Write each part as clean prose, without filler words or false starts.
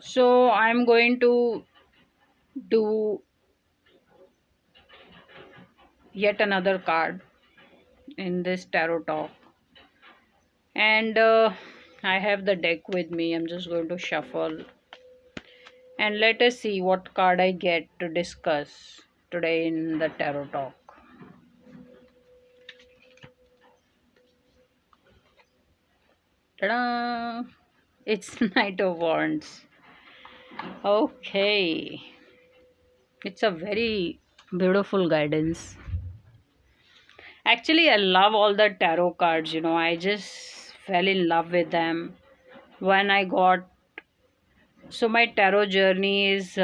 So I'm going to do yet another card in this tarot talk. And I have the deck with me. I'm just going to shuffle and let us see what card I get to discuss today in the tarot talk. Ta-da! It's Knight of Wands. Okay. It's a very beautiful guidance. Actually, I love all the tarot cards, I just fell in love with them when I got. So, my tarot journey is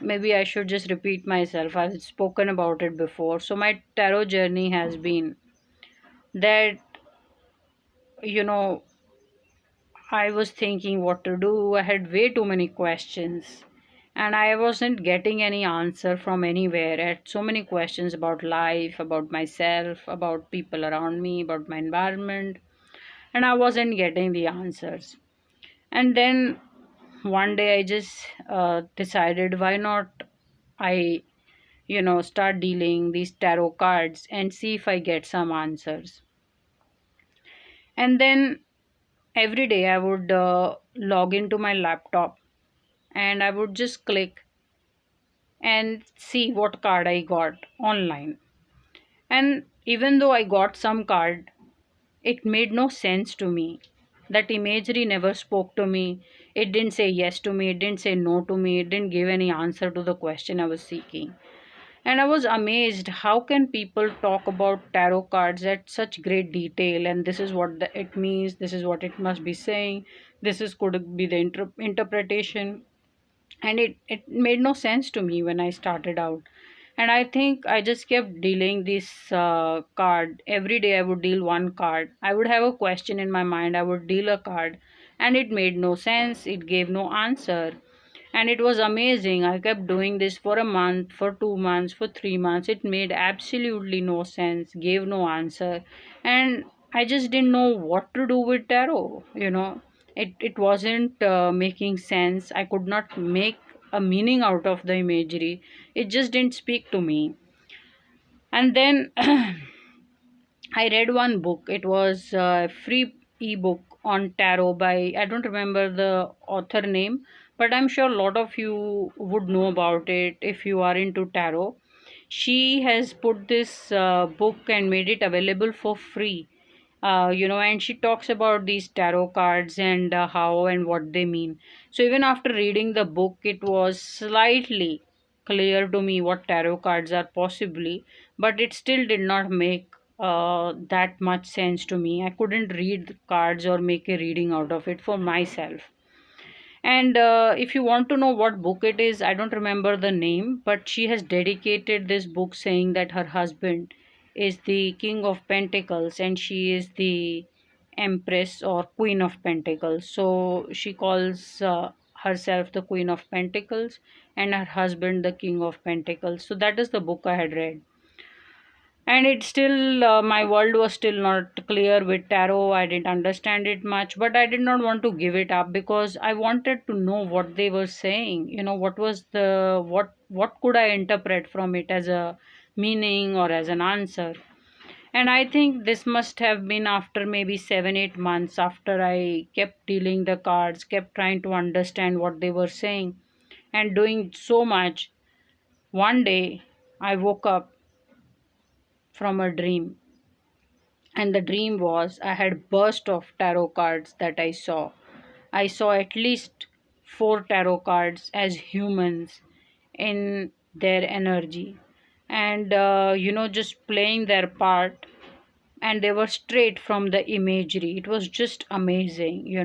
maybe I should just repeat myself. I've spoken about it before. So, my tarot journey has been that, you know, I was thinking what to do. I had way too many questions and I wasn't getting any answer from anywhere. I had so many questions about life, about myself, about people around me, about my environment, and I wasn't getting the answers. And then one day I just decided, why not I, start dealing these tarot cards and see if I get some answers. And then every day I would log into my laptop and I would just click and see what card I got online. And even though I got some card, it made no sense to me. That imagery never spoke to me. It didn't say yes to me, it didn't say no to me, it didn't give any answer to the question I was seeking. And I was amazed, how can people talk about tarot cards at such great detail, and this is what it means, this is what it must be saying, this is could be the interpretation. And it made no sense to me when I started out. And I think I just kept dealing this card every day. I would deal one card, I would have a question in my mind, I would deal a card, and it made no sense, it gave no answer. And it was amazing. I kept doing this for a month, for 2 months, for 3 months. It made absolutely no sense, gave no answer. And I just didn't know what to do with tarot. It wasn't making sense. I could not make a meaning out of the imagery. It just didn't speak to me. And then I read one book. It was a free ebook on tarot by, I don't remember the author name, but I'm sure a lot of you would know about it if you are into tarot. She has put this book and made it available for free. And she talks about these tarot cards and how and what they mean. So even after reading the book, it was slightly clear to me what tarot cards are possibly, but it still did not make that much sense to me. I couldn't read the cards or make a reading out of it for myself. And if you want to know what book it is, I don't remember the name, but she has dedicated this book saying that her husband is the King of Pentacles and she is the Empress or Queen of Pentacles. So she calls herself the Queen of Pentacles and her husband the King of Pentacles. So that is the book I had read. And it still my world was still not clear with tarot. I didn't understand it much, but I did not want to give it up because I wanted to know what they were saying. What was the what could I interpret from it as a meaning or as an answer. And I think this must have been after maybe 7 8 months, after I kept dealing the cards, kept trying to understand what they were saying and doing so much. One day I woke up from a dream, and the dream was I had burst of tarot cards that I saw. I saw at least four tarot cards as humans in their energy, and just playing their part, and they were straight from the imagery. It was just amazing.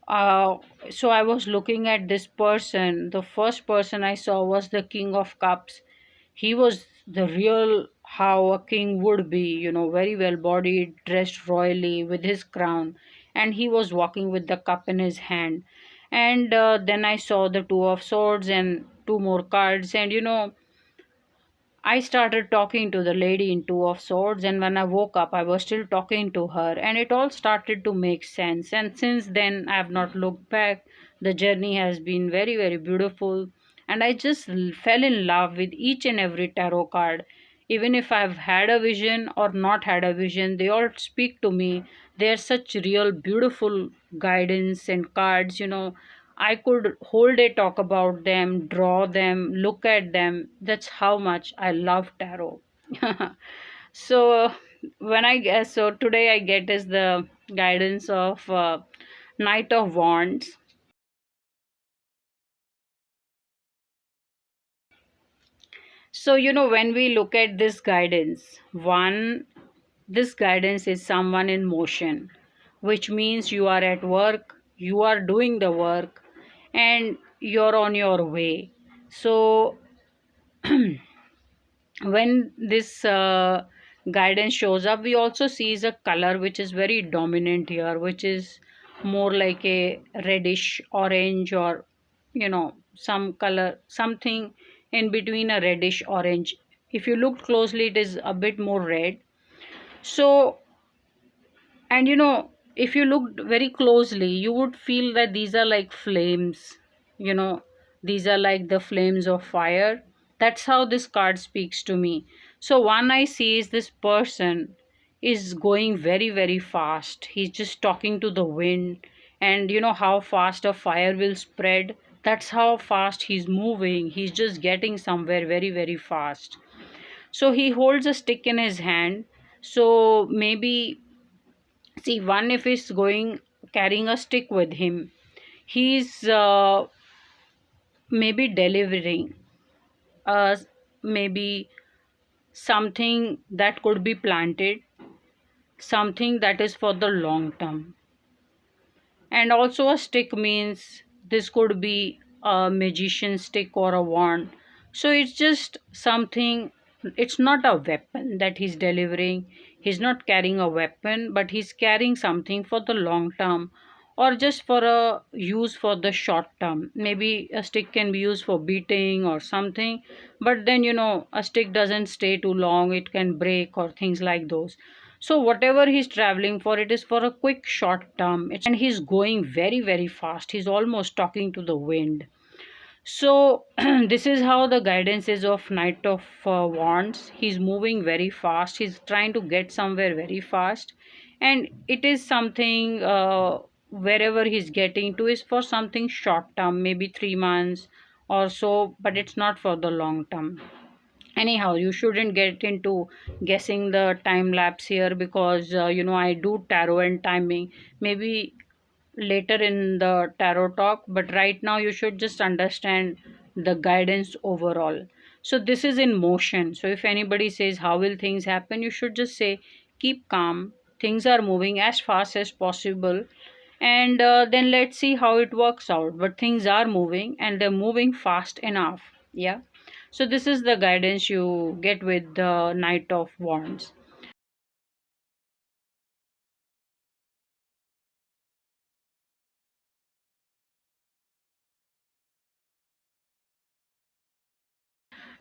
uh, so I was looking at this person. The first person I saw was the King of Cups. He was the real how a king would be, very well bodied, dressed royally with his crown, and he was walking with the cup in his hand. And then I saw the Two of Swords and two more cards, and I started talking to the lady in Two of Swords, and when I woke up, I was still talking to her, and it all started to make sense. And since then, I have not looked back. The journey has been very, very beautiful, and I just fell in love with each and every tarot card. Even if I've had a vision or not had a vision, they all speak to me. They're such real, beautiful guidance and cards, I could whole day talk about them, draw them, look at them. That's how much I love tarot. So when I guess so today I get is the guidance of Knight of Wands. So when we look at this guidance, this guidance is someone in motion, which means you are at work, you are doing the work, and you're on your way. So when this guidance shows up, we also see a color which is very dominant here, which is more like a reddish orange, or some color, something in between a reddish orange. If you look closely, it is a bit more red. So, and if you looked very closely, you would feel that these are like flames, you know, these are like the flames of fire. That's how this card speaks to me. So, one I see is this person is going very, very fast. He's just talking to the wind, and how fast a fire will spread. That's how fast he's moving. He's just getting somewhere very, very fast. So, he holds a stick in his hand. So, maybe see, one if he's going carrying a stick with him, he's maybe delivering maybe something that could be planted, something that is for the long term. And also a stick means this could be a magician stick or a wand. So it's just something, it's not a weapon that he's delivering. He's not carrying a weapon, but he's carrying something for the long term, or just for a use for the short term. Maybe a stick can be used for beating or something, but then a stick doesn't stay too long, it can break or things like those. So whatever he's traveling for, it is for a quick short term. And he's going very, very fast. He's almost talking to the wind. So this is how the guidance is of Knight of Wands. He's moving very fast. He's trying to get somewhere very fast, and it is something wherever he's getting to is for something short term, maybe 3 months or so, but it's not for the long term. Anyhow, you shouldn't get into guessing the time lapse here, because I do tarot and timing maybe later in the tarot talk, but right now you should just understand the guidance overall. So this is in motion. So if anybody says how will things happen, you should just say keep calm, things are moving as fast as possible, and then let's see how it works out. But things are moving, and they're moving fast enough. Yeah. So this is the guidance you get with the Knight of Wands.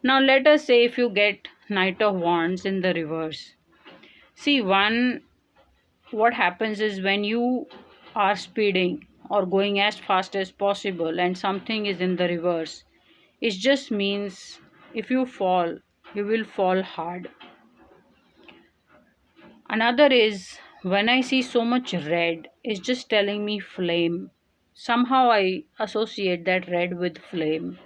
Now let us say if you get Knight of Wands in the reverse. See, one, what happens is when you are speeding or going as fast as possible and something is in the reverse, it just means if you fall, you will fall hard. Another is when I see so much red, it's just telling me flame. Somehow I associate that red with flame.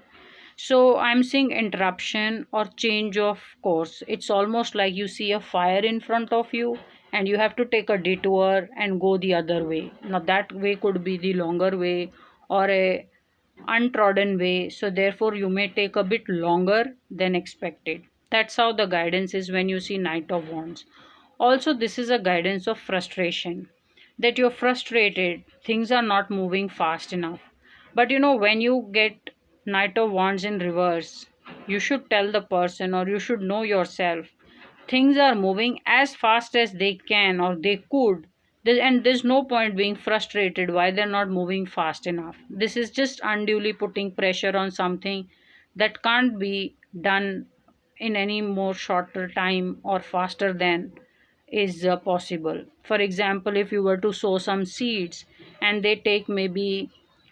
So I'm seeing interruption or change of course. It's almost like you see a fire in front of you and you have to take a detour and go the other way. Now that way could be the longer way or a untrodden way. So therefore you may take a bit longer than expected. That's how the guidance is when you see Knight of Wands. Also, this is a guidance of frustration, that you're frustrated, things are not moving fast enough. But when you get Knight of Wands in reverse, you should tell the person, or you should know yourself, things are moving as fast as they can or they could. And there's no point being frustrated why they're not moving fast enough. This is just unduly putting pressure on something that can't be done in any more shorter time or faster than is possible. For example, if you were to sow some seeds and they take maybe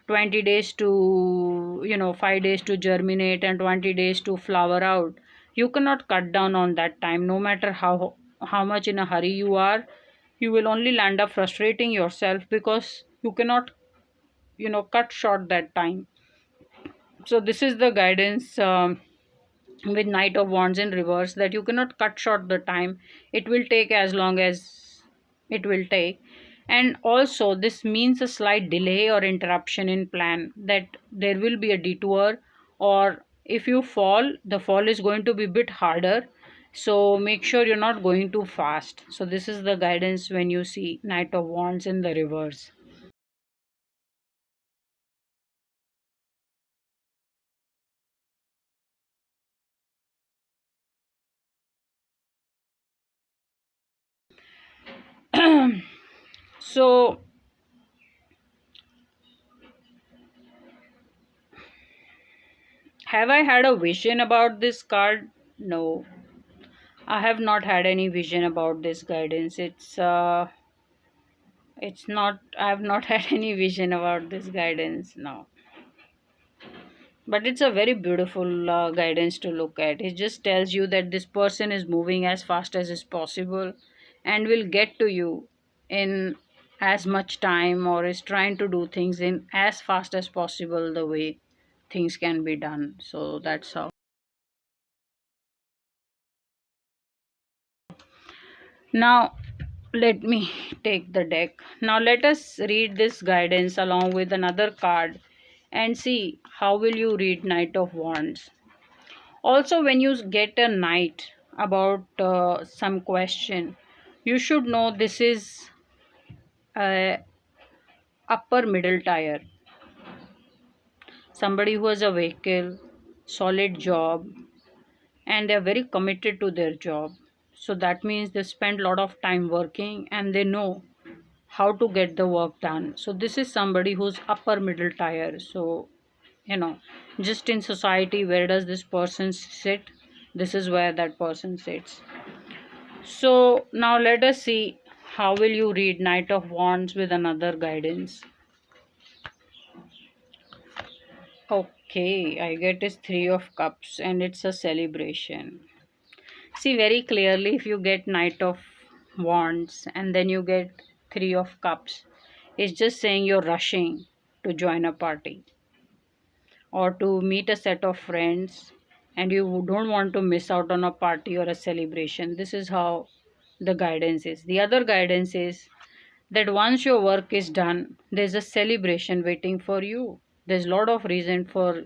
20 days to, 5 days to germinate and 20 days to flower out, you cannot cut down on that time. No matter how much in a hurry you are, you will only land up frustrating yourself because you cannot, cut short that time. So this is the guidance, with Knight of Wands in reverse, that you cannot cut short the time. It will take as long as it will take. And also this means a slight delay or interruption in plan, that there will be a detour, or if you fall, the fall is going to be a bit harder. So make sure you're not going too fast. So this is the guidance when you see Knight of Wands in the reverse. So have I had a vision about this card? No, I have not had any vision about this guidance. It's not, I have not had any vision about this guidance. No. But it's a very beautiful guidance to look at. It just tells you that this person is moving as fast as is possible and will get to you in as much time, or is trying to do things in as fast as possible the way things can be done. So that's how. Now, let me take the deck. Now, let us read this guidance along with another card and see how will you read Knight of Wands. Also, when you get a knight about some question, you should know this is a upper middle tier. Somebody who has a vehicle, solid job, and they are very committed to their job. So that means they spend a lot of time working and they know how to get the work done. So this is somebody who's upper middle tier. So, you know, just in society, where does this person sit? This is where that person sits. So now let us see how will you read Knight of Wands with another guidance. Okay, I get is Three of Cups and it's a celebration. See very clearly, if you get Knight of Wands and then you get Three of Cups, it's just saying you're rushing to join a party or to meet a set of friends, and you don't want to miss out on a party or a celebration. This is how the guidance is. The other guidance is that once your work is done, there's a celebration waiting for you. There's a lot of reason for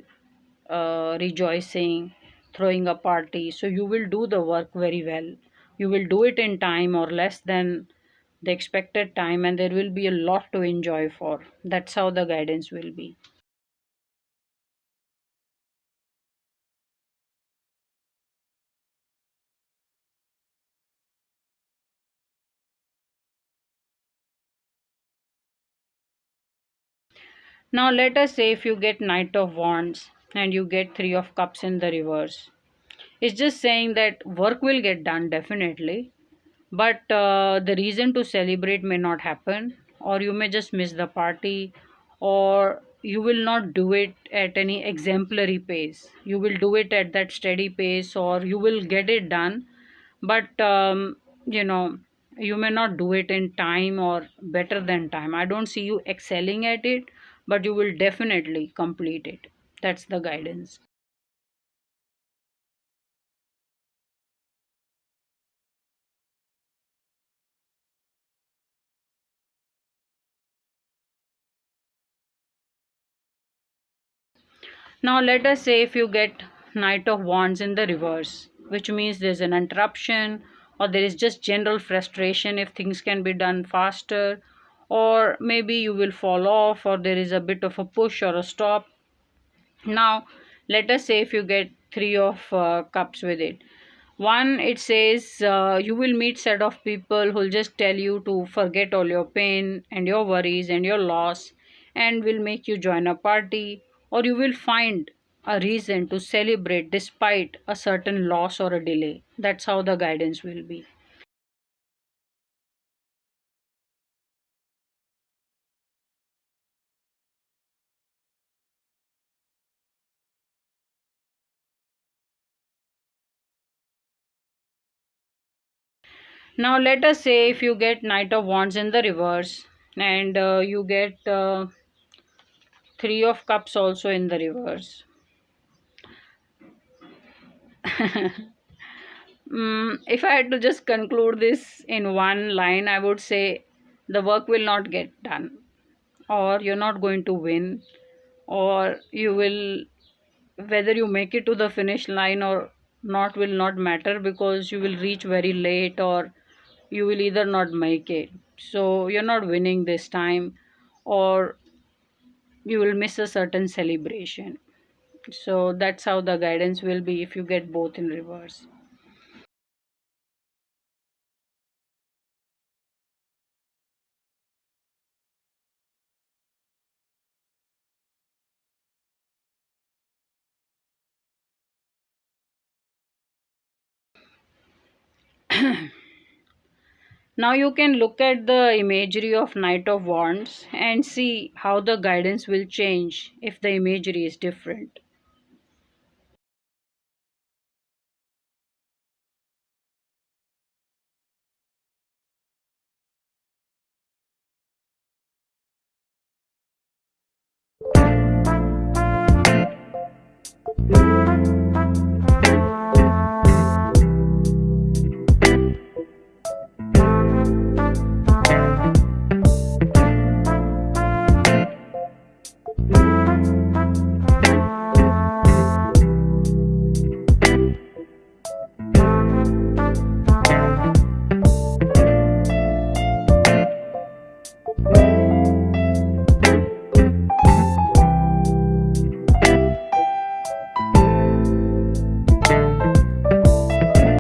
rejoicing, throwing a party. So you will do the work very well. You will do it in time or less than the expected time, and there will be a lot to enjoy for. That's how the guidance will be. Now let us say if you get Knight of Wands and you get Three of Cups in the reverse. It's just saying that work will get done definitely, but the reason to celebrate may not happen, or you may just miss the party, or you will not do it at any exemplary pace. You will do it at that steady pace, or you will get it done, but you know you may not do it in time or better than time. I don't see you excelling at it, but you will definitely complete it. That's the guidance. Now let us say if you get Knight of Wands in the reverse, which means there's an interruption, or there is just general frustration if things can be done faster, or maybe you will fall off, or there is a bit of a push or a stop. Now let us say if you get Three of Cups with it. One, it says you will meet set of people who'll just tell you to forget all your pain and your worries and your loss, and will make you join a party, or you will find a reason to celebrate despite a certain loss or a delay. That's how the guidance will be. Now, let us say if you get Knight of Wands in the reverse and you get Three of Cups also in the reverse. If I had to just conclude this in one line, I would say the work will not get done, or you're not going to win, or you will, whether you make it to the finish line or not, will not matter because you will reach very late, or you will either not make it. So you're not winning this time, or you will miss a certain celebration. So that's how the guidance will be if you get both in reverse. Now you can look at the imagery of Knight of Wands and see how the guidance will change if the imagery is different.